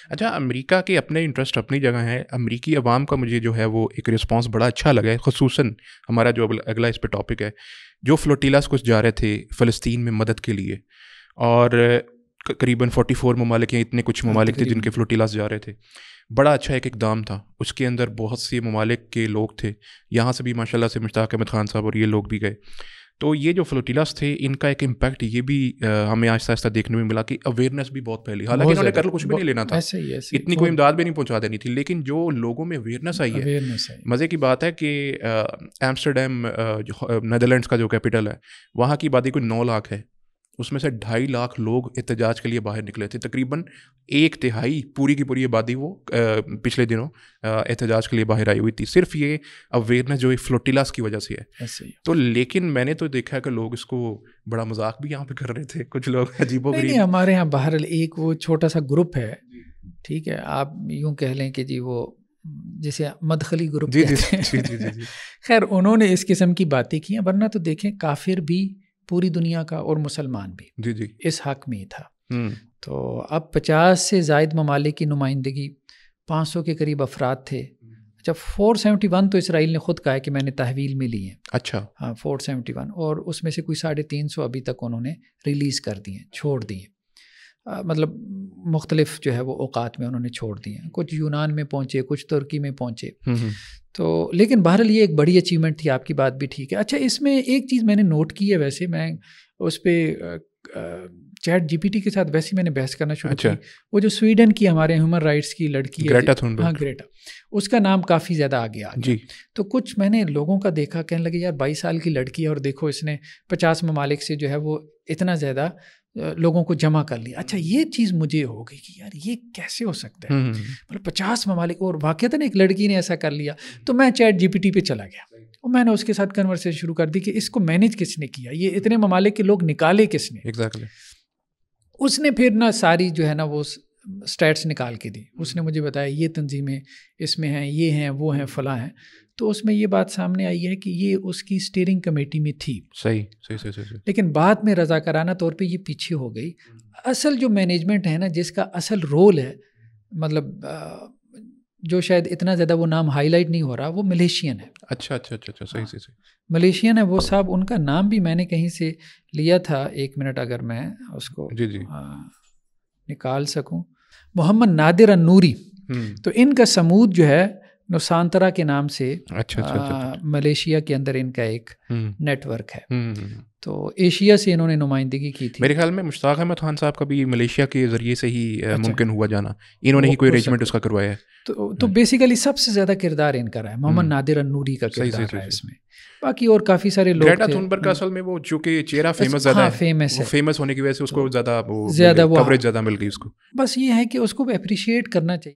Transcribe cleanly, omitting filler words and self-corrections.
اچھا، امریکہ کے اپنے انٹرسٹ اپنی جگہ ہیں. امریکی عوام کا مجھے جو ہے وہ ایک رسپانس بڑا اچھا لگا ہے، خصوصاً ہمارا جو اگلا اس پہ ٹاپک ہے، جو فلوٹیلاز کچھ جا رہے تھے فلسطین میں مدد کے لیے، اور قریباً 44 ممالک یا اتنے کچھ ممالک تھے جن کے فلوٹیلاز جا رہے تھے. بڑا اچھا ایک اقدام تھا. اس کے اندر بہت سے ممالک کے لوگ تھے، یہاں سے بھی ماشاء اللہ سے مشتاق احمد خان صاحب اور یہ لوگ بھی گئے. تو یہ جو فلوٹیلاز تھے ان کا ایک امپیکٹ یہ بھی ہمیں آہستہ آہستہ دیکھنے میں ملا کہ اویئرنیس بھی بہت پھیلی. حالانکہ انہوں نے کر کچھ بھی نہیں لینا تھا، اتنی کوئی امداد بھی نہیں پہنچا دینی تھی، لیکن جو لوگوں میں اویئرنیس آئی ہے. مزے کی بات ہے کہ ایمسٹرڈیم نیدرلینڈس کا جو کیپٹل ہے، وہاں کی آبادی کوئی 9 لاکھ ہے، اس میں سے 2.5 لاکھ لوگ احتجاج کے لیے باہر نکلے تھے. تقریباً 1/3 پوری کی پوری آبادی وہ پچھلے دنوں احتجاج کے لیے باہر آئی ہوئی تھی. صرف یہ اویئرنیس جو فلوٹیلاز کی وجہ سے ہے. تو لیکن میں نے تو دیکھا کہ لوگ اس کو بڑا مذاق بھی یہاں پہ کر رہے تھے، کچھ لوگ عجیب و غریب. ہمارے یہاں بہرحال ایک وہ چھوٹا سا گروپ ہے، ٹھیک ہے، آپ یوں کہہ لیں کہ جی وہ جسے مدخلی گروپ کہتے ہیں. خیر انہوں نے اس قسم کی باتیں کی ہیں، ورنہ تو دیکھیں کافر بھی پوری دنیا کا اور مسلمان بھی اس حق میں ہی تھا. تو اب 50 سے زائد ممالک کی نمائندگی، 500 کے قریب افراد تھے. اچھا 471 تو اسرائیل نے خود کہا ہے کہ میں نے تحویل میں لی ہیں. اچھا ہاں 471، اور اس میں سے کوئی 350 ابھی تک انہوں نے ریلیز کر دی ہیں، چھوڑ دی ہیں. مطلب مختلف جو ہے وہ اوقات میں انہوں نے چھوڑ دی ہیں. کچھ یونان میں پہنچے، کچھ ترکی میں پہنچے. تو لیکن بہرحال یہ ایک بڑی اچیومنٹ تھی. آپ کی بات بھی ٹھیک ہے. اچھا اس میں ایک چیز میں نے نوٹ کی ہے، ویسے میں اس پہ چیٹ جی پی ٹی کے ساتھ ویسے میں نے بحث کرنا شروع کی. وہ جو سویڈن کی ہمارے ہیومن رائٹس کی لڑکی ہے، ہاں گریٹا، اس کا نام کافی زیادہ آگے آ گیا. تو کچھ میں نے لوگوں کا دیکھا، کہنے لگے یار 22 سال کی لڑکی ہے اور دیکھو اس نے 50 ممالک سے جو ہے وہ اتنا زیادہ لوگوں کو جمع کر لیا. اچھا یہ چیز مجھے ہو گئی کہ یار یہ کیسے ہو سکتا ہے، مطلب 50 ممالک اور واقعتاً ایک لڑکی نے ایسا کر لیا. تو میں چیٹ جی پی ٹی پہ چلا گیا اور میں نے اس کے ساتھ کنورسیشن شروع کر دی کہ اس کو مینیج کس نے کیا، یہ اتنے ممالک کے لوگ نکالے کس نے. اس نے پھر نا ساری جو ہے نا وہ اسٹیٹس نکال کے دی. اس نے مجھے بتایا یہ تنظیمیں اس میں ہیں، یہ ہیں، وہ ہیں، فلاں ہیں. تو اس میں یہ بات سامنے آئی ہے کہ یہ اس کی اسٹیئرنگ کمیٹی میں تھی. صحیح. لیکن بعد میں رضاکارانہ طور پہ یہ پیچھے ہو گئی. اصل جو مینجمنٹ ہے نا، جس کا اصل رول ہے، مطلب جو شاید اتنا زیادہ وہ نام ہائی لائٹ نہیں ہو رہا، وہ ملیشین ہے. اچھا صحیح. ملیشین ہے وہ صاحب. ان کا نام بھی میں نے کہیں سے لیا تھا، 1 منٹ اگر میں اس کو نکال سکوں. محمد نادر النوری. تو ان کا سمود جو ہے نوسانترا کے نام سے ملیشیا کے اندر ان کا ایک نیٹ ورک ہے. تو ایشیا سے انہوں نے نمائندگی کی تھی. میرے خیال میں مشتاق احمد خان صاحب کا بھی ملیشیا کے ذریعے سے ہی ممکن ہوا جانا، انہوں نے ہی کوئی ارینجمنٹ اس کا کروایا ہے. تو بیسیکلی سب سے زیادہ کردار ان کا رہا ہے، محمد نادر النوری کا کردار رہا ہے اس میں. باقی اور کافی سارے لوگ گریٹا تھنبرگ کا اصل میں وہ چونکہ چہرہ فیمس زیادہ ہے، فیمس ہونے کی وجہ سے اس کو زیادہ کووریج زیادہ مل گئی اس کو. بس یہ ہے کہ اس کو اپریشیٹ کرنا چاہیے.